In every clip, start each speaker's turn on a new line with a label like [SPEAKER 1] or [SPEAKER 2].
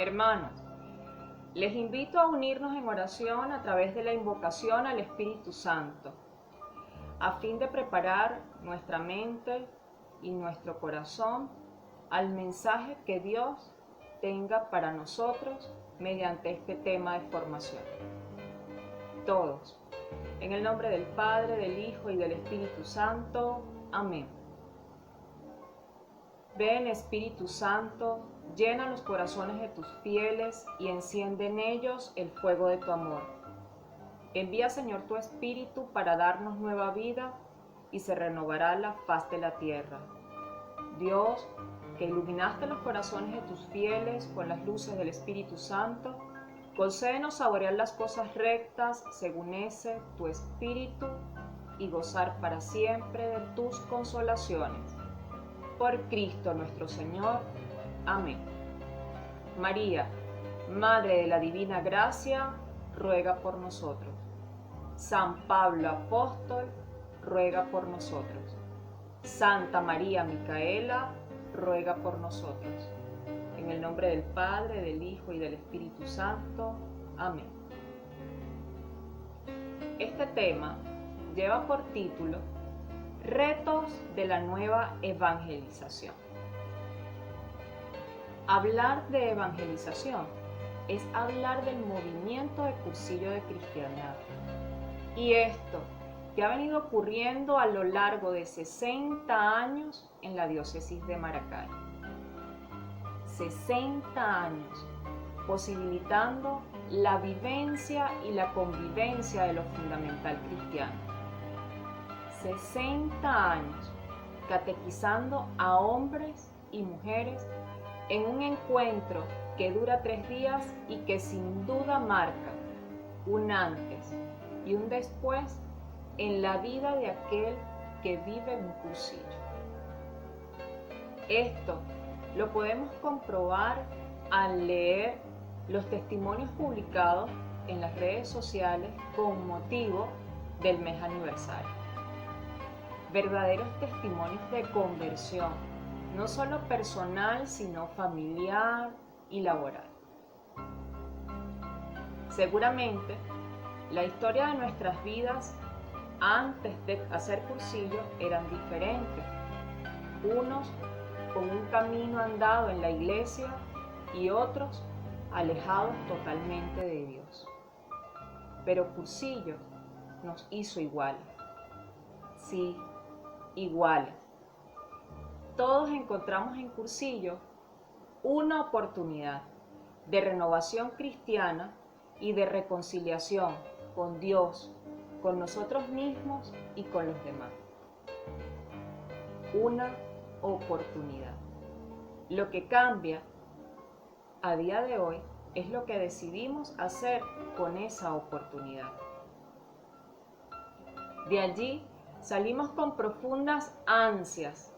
[SPEAKER 1] Hermanos, les invito a unirnos en oración a través de la invocación al Espíritu Santo, a fin de preparar nuestra mente y nuestro corazón al mensaje que Dios tenga para nosotros mediante este tema de formación. Todos, en el nombre del Padre, del Hijo y del Espíritu Santo. Amén. Ven, Espíritu Santo, llena los corazones de tus fieles y enciende en ellos el fuego de tu amor. Envía, Señor, tu Espíritu para darnos nueva vida y se renovará la faz de la tierra. Dios, que iluminaste los corazones de tus fieles con las luces del Espíritu Santo, concédenos saborear las cosas rectas según ese tu Espíritu y gozar para siempre de tus consolaciones. Por Cristo nuestro Señor. Amén. María, Madre de la Divina Gracia, ruega por nosotros. San Pablo Apóstol, ruega por nosotros. Santa María Micaela, ruega por nosotros. En el nombre del Padre, del Hijo y del Espíritu Santo. Amén. Este tema lleva por título Retos de la nueva evangelización. Hablar de evangelización es hablar del movimiento de cursillo de cristiandad. Y esto que ha venido ocurriendo a lo largo de 60 años en la diócesis de Maracay. 60 años posibilitando la vivencia y la convivencia de lo fundamental cristiano. 60 años catequizando a hombres y mujeres en un encuentro que dura 3 días y que sin duda marca un antes y un después en la vida de aquel que vive en un cursillo. Esto lo podemos comprobar al leer los testimonios publicados en las redes sociales con motivo del mes aniversario. Verdaderos testimonios de conversión, no solo personal, sino familiar y laboral. Seguramente, la historia de nuestras vidas antes de hacer cursillo eran diferentes. Unos con un camino andado en la iglesia y otros alejados totalmente de Dios. Pero cursillo nos hizo iguales. Sí, iguales. Todos encontramos en cursillo una oportunidad de renovación cristiana y de reconciliación con Dios, con nosotros mismos y con los demás. Una oportunidad. Lo que cambia a día de hoy es lo que decidimos hacer con esa oportunidad. De allí salimos con profundas ansias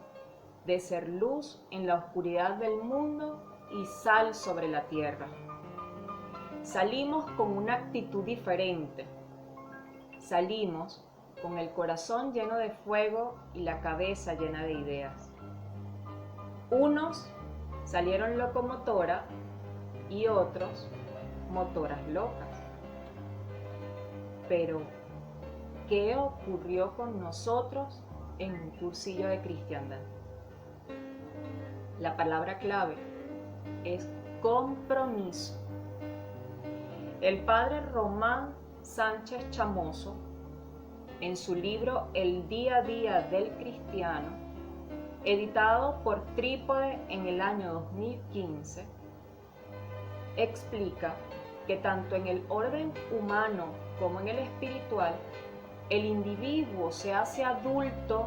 [SPEAKER 1] de ser luz en la oscuridad del mundo y sal sobre la tierra. Salimos con una actitud diferente. Salimos con el corazón lleno de fuego y la cabeza llena de ideas. Unos salieron locomotora y otros motoras locas. Pero, ¿qué ocurrió con nosotros en un cursillo de cristiandad? La palabra clave es compromiso. El padre Román Sánchez Chamoso, en su libro El día a día del cristiano, editado por Trípode en el año 2015, explica que tanto en el orden humano como en el espiritual, el individuo se hace adulto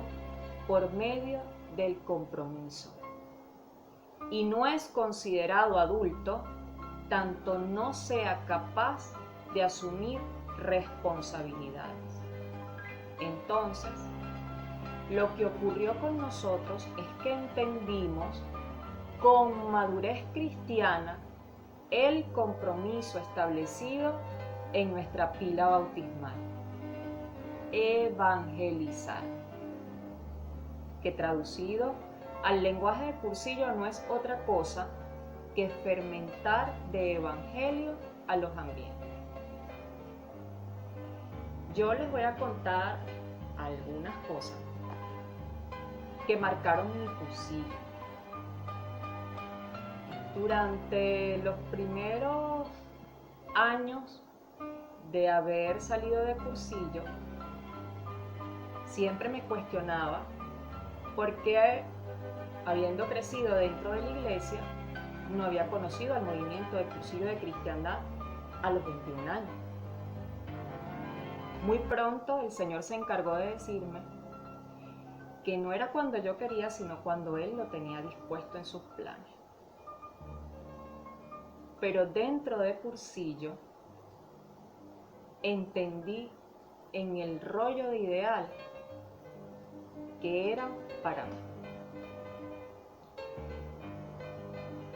[SPEAKER 1] por medio del compromiso. Y no es considerado adulto tanto no sea capaz de asumir responsabilidades. Entonces, lo que ocurrió con nosotros es que entendimos con madurez cristiana el compromiso establecido en nuestra pila bautismal: evangelizar, que traducido al lenguaje de cursillo no es otra cosa que fermentar de evangelio a los ambientes. Yo les voy a contar algunas cosas que marcaron mi cursillo. Durante los primeros años de haber salido de cursillo, siempre me cuestionaba por qué, habiendo crecido dentro de la iglesia, no había conocido el movimiento de cursillo de cristiandad a los 21 años. Muy pronto el Señor se encargó de decirme que no era cuando yo quería, sino cuando Él lo tenía dispuesto en sus planes. Pero dentro de cursillo entendí en el rollo de ideal que eran para mí.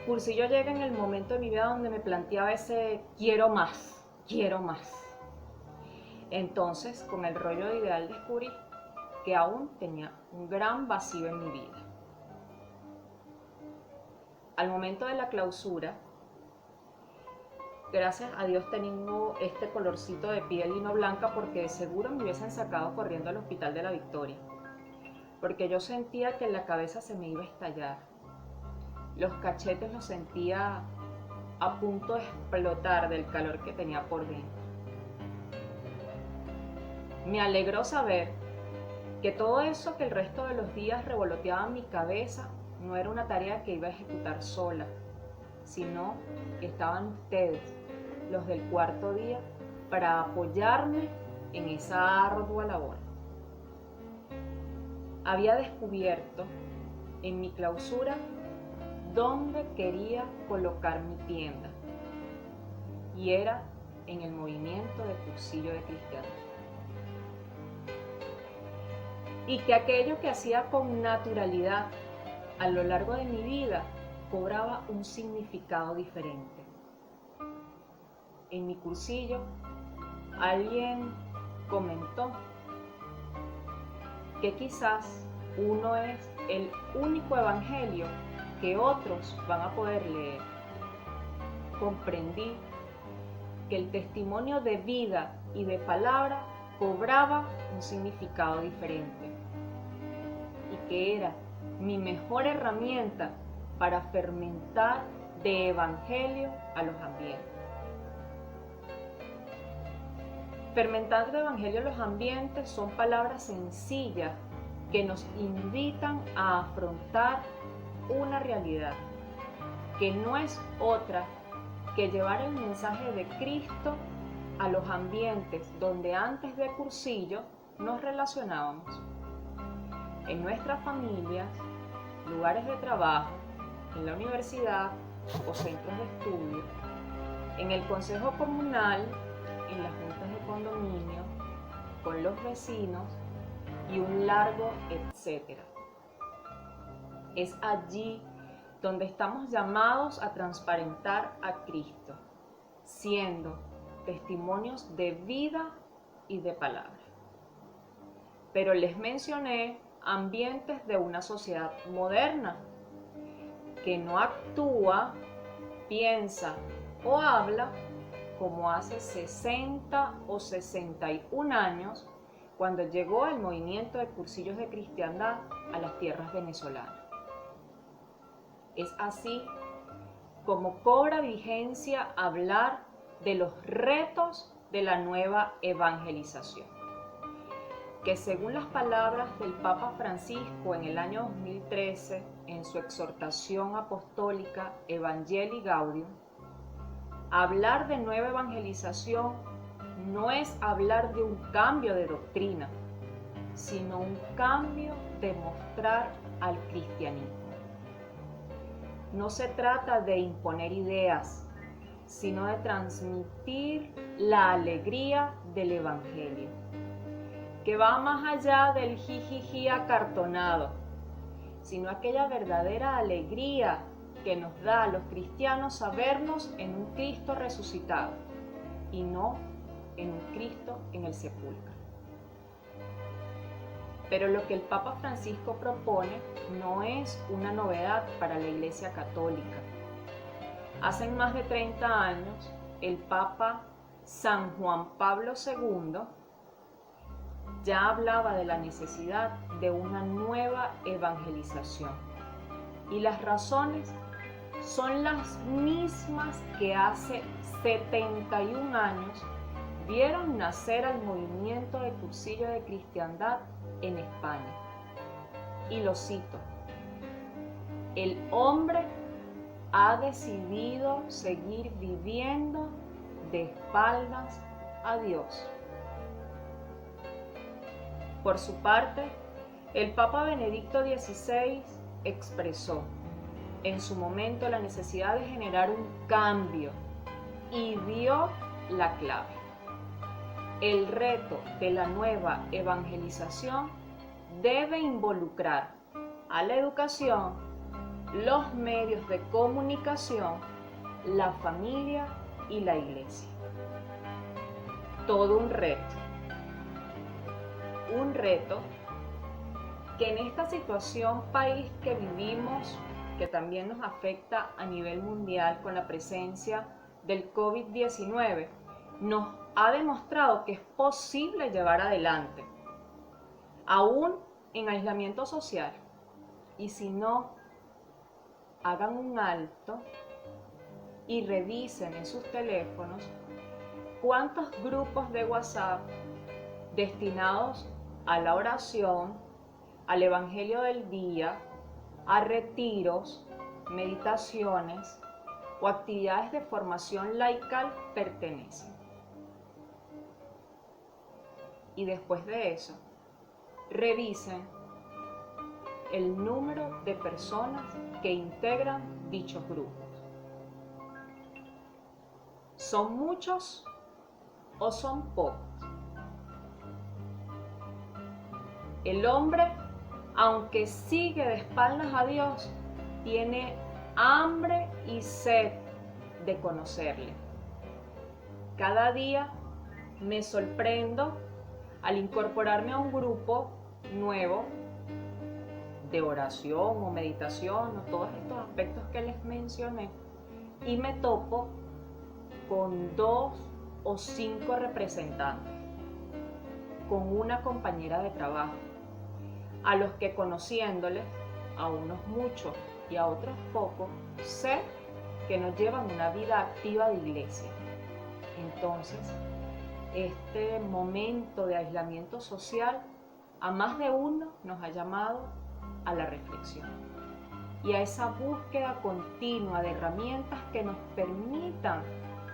[SPEAKER 1] Cursillo llega en el momento de mi vida donde me planteaba ese quiero más, quiero más. Entonces, con el rollo de ideal descubrí que aún tenía un gran vacío en mi vida. Al momento de la clausura, gracias a Dios tengo este colorcito de piel lino blanca, porque de seguro me hubiesen sacado corriendo al Hospital de la Victoria, porque yo sentía que la cabeza se me iba a estallar. Los cachetes los sentía a punto de explotar del calor que tenía por dentro. Me alegró saber que todo eso que el resto de los días revoloteaba en mi cabeza no era una tarea que iba a ejecutar sola, sino que estaban ustedes, los del cuarto día, para apoyarme en esa ardua labor. Había descubierto en mi clausura dónde quería colocar mi tienda, y era en el movimiento de cursillo de cristiandad. Y que aquello que hacía con naturalidad a lo largo de mi vida cobraba un significado diferente. En mi cursillo, alguien comentó que quizás uno es el único evangelio que otros van a poder leer. Comprendí que el testimonio de vida y de palabra cobraba un significado diferente, y que era mi mejor herramienta para fermentar de evangelio a los ambientes. Fermentar de evangelio a los ambientes son palabras sencillas que nos invitan a afrontar una realidad que no es otra que llevar el mensaje de Cristo a los ambientes donde antes de cursillo nos relacionábamos. En nuestras familias, lugares de trabajo, en la universidad o centros de estudio, en el consejo comunal, en las juntas de condominio, con los vecinos y un largo etcétera. Es allí donde estamos llamados a transparentar a Cristo, siendo testimonios de vida y de palabra. Pero les mencioné ambientes de una sociedad moderna que no actúa, piensa o habla como hace 60 o 61 años, cuando llegó el movimiento de cursillos de cristiandad a las tierras venezolanas. Es así como cobra vigencia hablar de los retos de la nueva evangelización, que según las palabras del Papa Francisco en el año 2013, en su exhortación apostólica Evangelii Gaudium, hablar de nueva evangelización no es hablar de un cambio de doctrina, sino un cambio de mostrar al cristianismo. No se trata de imponer ideas, sino de transmitir la alegría del Evangelio, que va más allá del jijiji acartonado, sino aquella verdadera alegría que nos da a los cristianos sabernos en un Cristo resucitado y no en un Cristo en el sepulcro. Pero lo que el Papa Francisco propone no es una novedad para la Iglesia Católica. Hace más de 30 años, el Papa San Juan Pablo II ya hablaba de la necesidad de una nueva evangelización. Y las razones son las mismas que hace 71 años vieron nacer al movimiento de cursillo de cristiandad en España. Y lo cito: el hombre ha decidido seguir viviendo de espaldas a Dios. Por su parte, el Papa Benedicto XVI expresó en su momento la necesidad de generar un cambio y dio la clave. El reto de la nueva evangelización debe involucrar a la educación, los medios de comunicación, la familia y la iglesia. Todo un reto. Un reto que en esta situación país que vivimos, que también nos afecta a nivel mundial con la presencia del COVID-19, nos ha demostrado que es posible llevar adelante, aún en aislamiento social. Y si no, hagan un alto y revisen en sus teléfonos cuántos grupos de WhatsApp destinados a la oración, al Evangelio del día, a retiros, meditaciones o actividades de formación laical pertenecen. Y después de eso, revisen el número de personas que integran dichos grupos. ¿Son muchos o son pocos? El hombre, aunque sigue de espaldas a Dios, tiene hambre y sed de conocerle. Cada día me sorprendo al incorporarme a un grupo nuevo de oración o meditación o todos estos aspectos que les mencioné, y me topo con 2 o 5 representantes, con una compañera de trabajo, a los que conociéndoles, a unos muchos y a otros pocos, sé que no llevan una vida activa de iglesia. Entonces, este momento de aislamiento social a más de uno nos ha llamado a la reflexión y a esa búsqueda continua de herramientas que nos permitan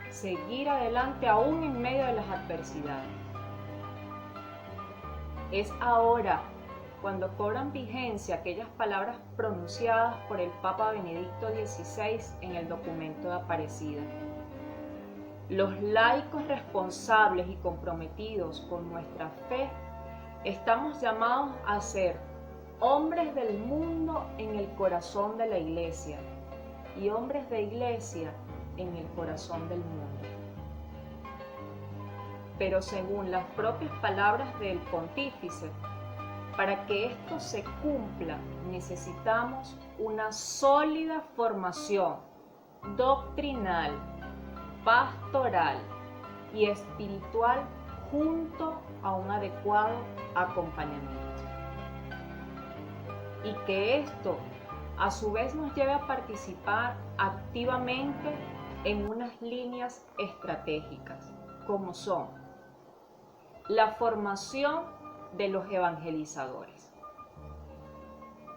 [SPEAKER 1] seguir adelante aún en medio de las adversidades. Es ahora cuando cobran vigencia aquellas palabras pronunciadas por el Papa Benedicto XVI en el documento de Aparecida. Los laicos responsables y comprometidos con nuestra fe estamos llamados a ser hombres del mundo en el corazón de la iglesia y hombres de iglesia en el corazón del mundo. Pero según las propias palabras del pontífice, para que esto se cumpla necesitamos una sólida formación doctrinal, pastoral y espiritual junto a un adecuado acompañamiento. Y que esto a su vez nos lleve a participar activamente en unas líneas estratégicas, como son la formación de los evangelizadores,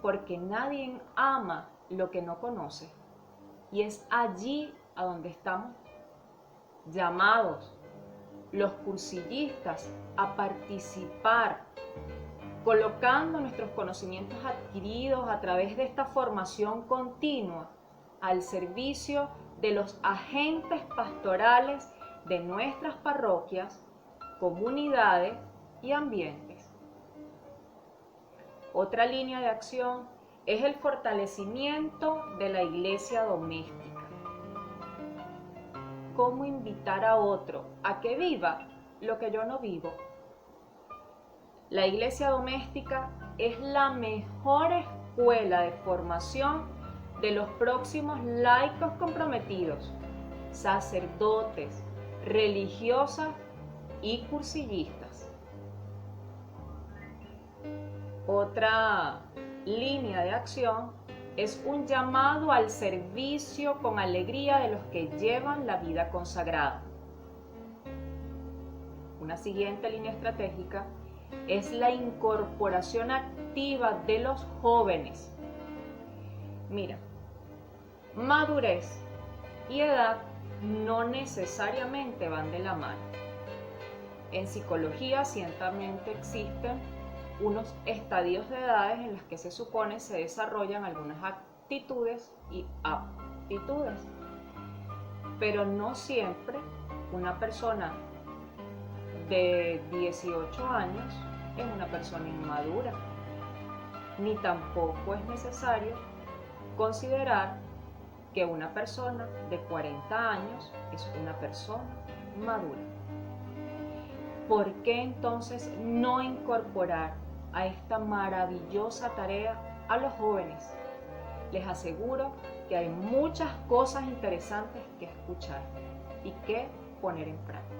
[SPEAKER 1] porque nadie ama lo que no conoce, y es allí a donde estamos llamados los cursillistas a participar, colocando nuestros conocimientos adquiridos a través de esta formación continua al servicio de los agentes pastorales de nuestras parroquias, comunidades y ambientes. Otra línea de acción es el fortalecimiento de la iglesia doméstica. ¿Cómo invitar a otro a que viva lo que yo no vivo? La iglesia doméstica es la mejor escuela de formación de los próximos laicos comprometidos, sacerdotes, religiosas y cursillistas. Otra línea de acción es un llamado al servicio con alegría de los que llevan la vida consagrada. Una siguiente línea estratégica es la incorporación activa de los jóvenes. Mira, madurez y edad no necesariamente van de la mano. En psicología ciertamente existen unos estadios de edades en los que se supone se desarrollan algunas actitudes y aptitudes, pero no siempre una persona de 18 años es una persona inmadura, ni tampoco es necesario considerar que una persona de 40 años es una persona madura. ¿Por qué entonces no incorporar a esta maravillosa tarea a los jóvenes? Les aseguro que hay muchas cosas interesantes que escuchar y que poner en práctica.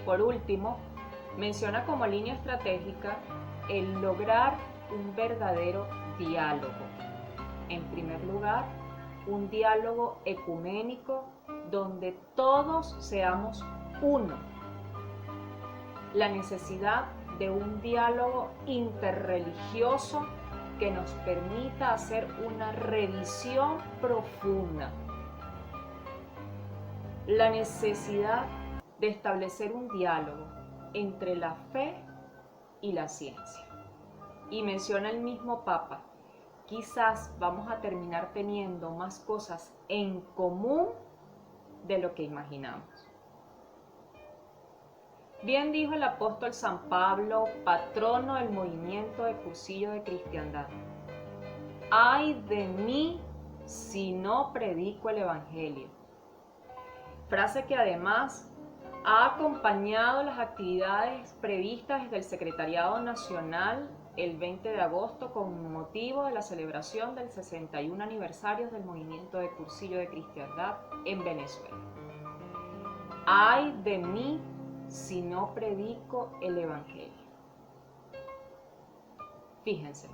[SPEAKER 1] Por último, menciona como línea estratégica el lograr un verdadero diálogo. En primer lugar, un diálogo ecuménico donde todos seamos uno. La necesidad de un diálogo interreligioso que nos permita hacer una revisión profunda. La necesidad de establecer un diálogo entre la fe y la ciencia. Y menciona el mismo Papa, quizás vamos a terminar teniendo más cosas en común de lo que imaginamos. Bien dijo el apóstol San Pablo, patrono del movimiento de Cursillo de Cristiandad: ¡ay de mí si no predico el Evangelio! Frase que además ha acompañado las actividades previstas desde el Secretariado Nacional el 20 de agosto con motivo de la celebración del 61 aniversario del movimiento de Cursillo de Cristiandad en Venezuela. ¡Ay de mí si no predico el Evangelio! Fíjense,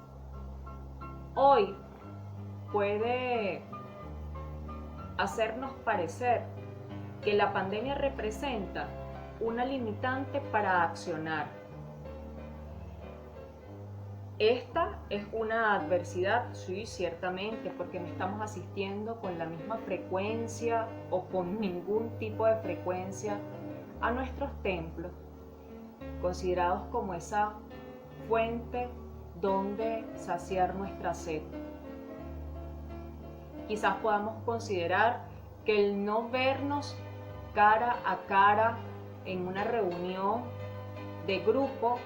[SPEAKER 1] hoy puede hacernos parecer que la pandemia representa una limitante para accionar. Esta es una adversidad, sí, ciertamente, porque no estamos asistiendo con la misma frecuencia o con ningún tipo de frecuencia a nuestros templos, considerados como esa fuente donde saciar nuestra sed. Quizás podamos considerar que el no vernos cara a cara en una reunión de grupo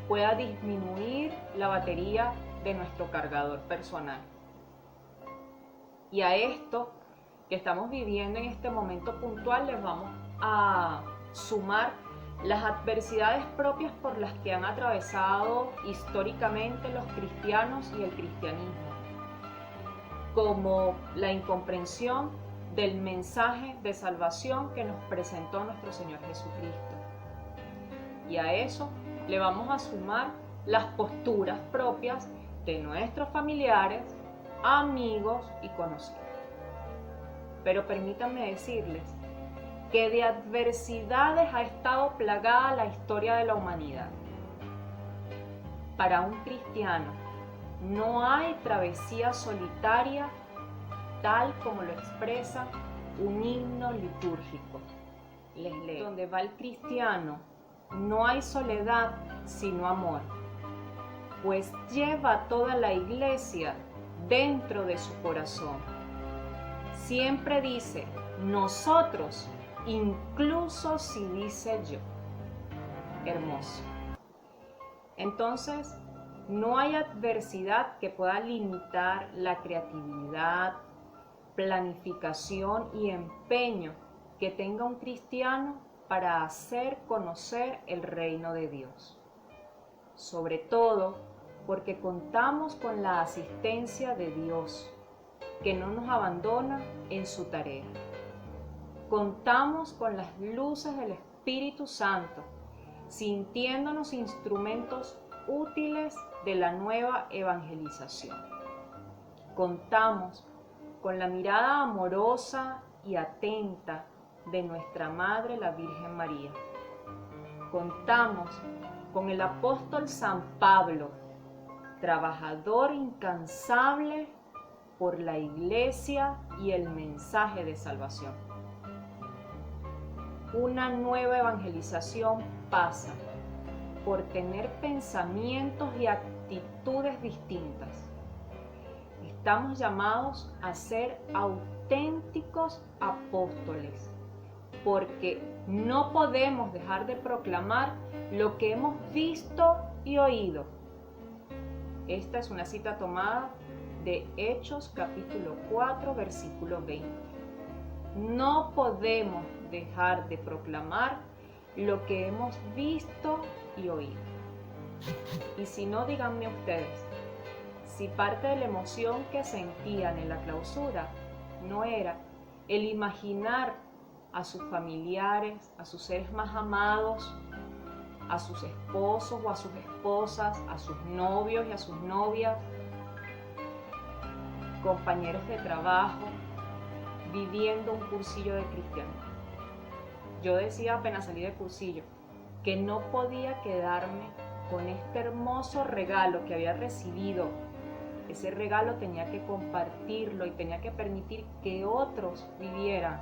[SPEAKER 1] pueda disminuir la batería de nuestro cargador personal. Y a esto que estamos viviendo en este momento puntual les vamos a sumar las adversidades propias por las que han atravesado históricamente los cristianos y el cristianismo, como la incomprensión del mensaje de salvación que nos presentó nuestro Señor Jesucristo. Y a eso le vamos a sumar las posturas propias de nuestros familiares, amigos y conocidos. Pero permítanme decirles que de adversidades ha estado plagada la historia de la humanidad. Para un cristiano no hay travesía solitaria tal como lo expresa un himno litúrgico. Les leo: donde va el cristiano no hay soledad sino amor, pues lleva toda la iglesia dentro de su corazón. Siempre dice nosotros, incluso si dice yo. Hermoso. Entonces, no hay adversidad que pueda limitar la creatividad, planificación y empeño que tenga un cristiano para hacer conocer el reino de Dios. Sobre todo porque contamos con la asistencia de Dios, que no nos abandona en su tarea. Contamos con las luces del Espíritu Santo, sintiéndonos instrumentos útiles de la nueva evangelización. Contamos con la mirada amorosa y atenta de nuestra Madre, la Virgen María. Contamos con el apóstol San Pablo, trabajador incansable por la Iglesia y el mensaje de salvación. Una nueva evangelización pasa por tener pensamientos y actitudes distintas. Estamos llamados a ser auténticos apóstoles, porque no podemos dejar de proclamar lo que hemos visto y oído. Esta es una cita tomada de Hechos capítulo 4, versículo 20. No podemos dejar de proclamar lo que hemos visto y oído. Y si no, díganme ustedes, si parte de la emoción que sentían en la clausura no era el imaginar a sus familiares, a sus seres más amados, a sus esposos o a sus esposas, a sus novios y a sus novias, compañeros de trabajo, viviendo un cursillo de cristianismo. Yo decía apenas salí de cursillo que no podía quedarme con este hermoso regalo que había recibido. Ese regalo tenía que compartirlo y tenía que permitir que otros vivieran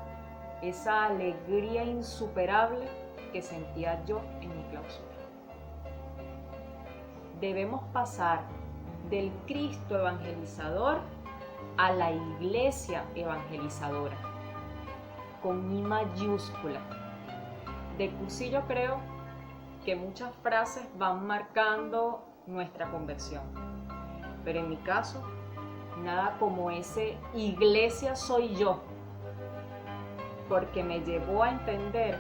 [SPEAKER 1] esa alegría insuperable que sentía yo en mi clausura. Debemos pasar del Cristo evangelizador a la Iglesia evangelizadora, con I mayúscula. De cursillo creo que muchas frases van marcando nuestra conversión, pero en mi caso, nada como ese Iglesia soy yo, porque me llevó a entender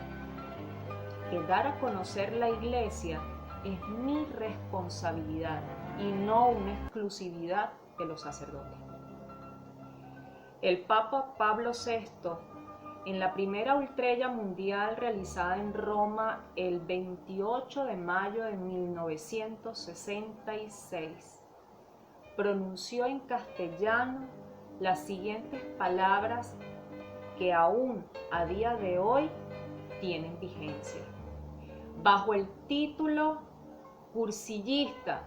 [SPEAKER 1] que dar a conocer la Iglesia es mi responsabilidad y no una exclusividad de los sacerdotes. El Papa Pablo VI, en la primera ultrella mundial realizada en Roma el 28 de mayo de 1966, pronunció en castellano las siguientes palabras que aún a día de hoy tienen vigencia. Bajo el título Cursillista,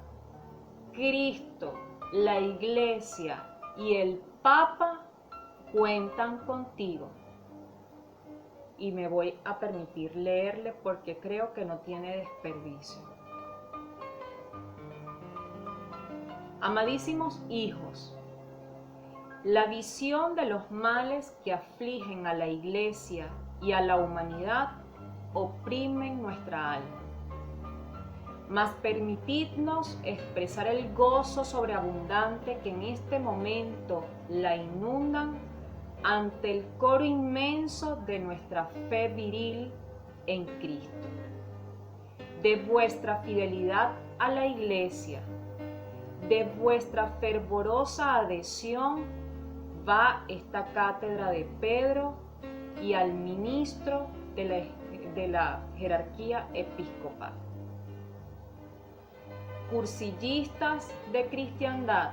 [SPEAKER 1] Cristo, la Iglesia y el Papa cuentan contigo. Y me voy a permitir leerle porque creo que no tiene desperdicio. Amadísimos hijos, la visión de los males que afligen a la Iglesia y a la humanidad oprimen nuestra alma. Mas permitidnos expresar el gozo sobreabundante que en este momento la inundan ante el coro inmenso de nuestra fe viril en Cristo. De vuestra fidelidad a la Iglesia, de vuestra fervorosa adhesión, va esta cátedra de Pedro y al ministro de la jerarquía episcopal. Cursillistas de cristiandad,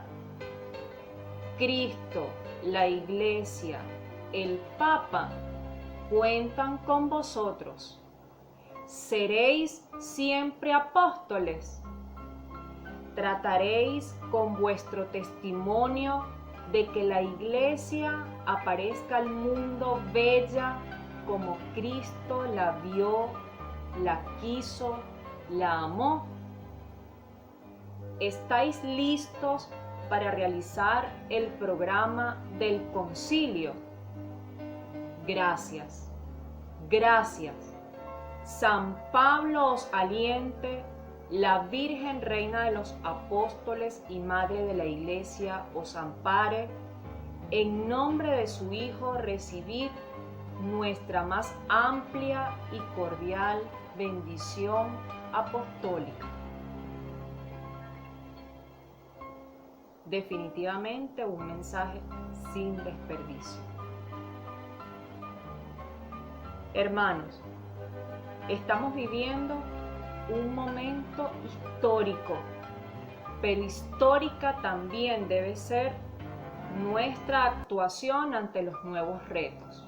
[SPEAKER 1] Cristo, la Iglesia, el Papa, cuentan con vosotros. ¿Seréis siempre apóstoles? ¿Trataréis con vuestro testimonio de que la Iglesia aparezca al mundo bella como Cristo la vio, la quiso, la amó? ¿Estáis listos para realizar el programa del concilio? Gracias, gracias. San Pablo os aliente, la Virgen Reina de los Apóstoles y Madre de la Iglesia os ampare. En nombre de su Hijo recibid nuestra más amplia y cordial bendición apostólica. definitivamente un mensaje sin desperdicio. Hermanos, estamos viviendo un momento histórico, pero histórica también debe ser nuestra actuación ante los nuevos retos.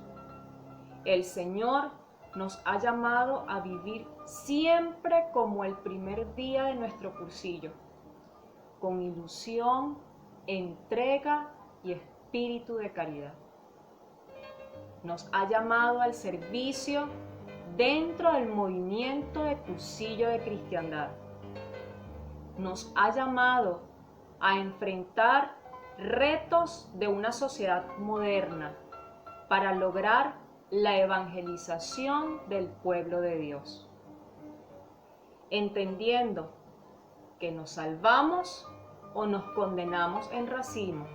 [SPEAKER 1] El Señor nos ha llamado a vivir siempre como el primer día de nuestro cursillo, con ilusión, entrega y espíritu de caridad. Nos ha llamado al servicio dentro del movimiento de cursillo de cristiandad. Nos ha llamado a enfrentar retos de una sociedad moderna para lograr la evangelización del pueblo de Dios, entendiendo que nos salvamos o nos condenamos en racimo.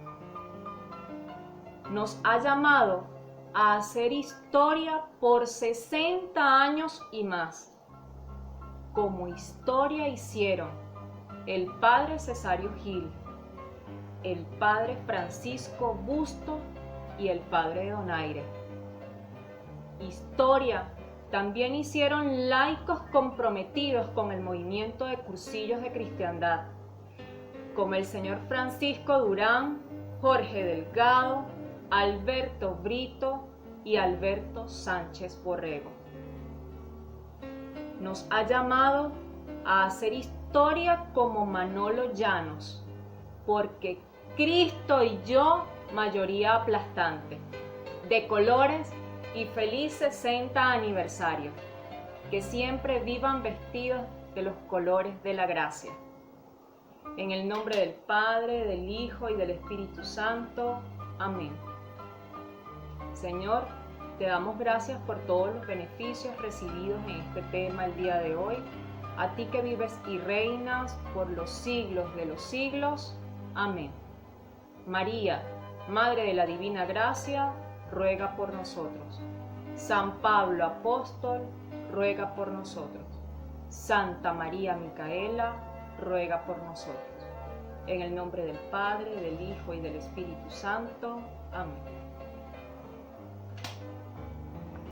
[SPEAKER 1] Nos ha llamado a hacer historia por 60 años y más, como historia hicieron el padre Cesario Gil, el padre Francisco Busto y el padre Donaire. Historia también hicieron laicos comprometidos con el movimiento de cursillos de cristiandad, como el señor Francisco Durán, Jorge Delgado, Alberto Brito y Alberto Sánchez Borrego. Nos ha llamado a hacer historia como Manolo Llanos, porque Cristo y yo, mayoría aplastante, de colores y feliz 60 aniversario, que siempre vivan vestidos de los colores de la gracia. En el nombre del Padre, del Hijo y del Espíritu Santo. Amén. Señor, te damos gracias por todos los beneficios recibidos en este tema el día de hoy. A ti que vives y reinas por los siglos de los siglos. Amén. María, Madre de la Divina Gracia, ruega por nosotros. San Pablo Apóstol, ruega por nosotros. Santa María Micaela, ruega por nosotros. En el nombre del Padre, del Hijo y del Espíritu Santo. Amén.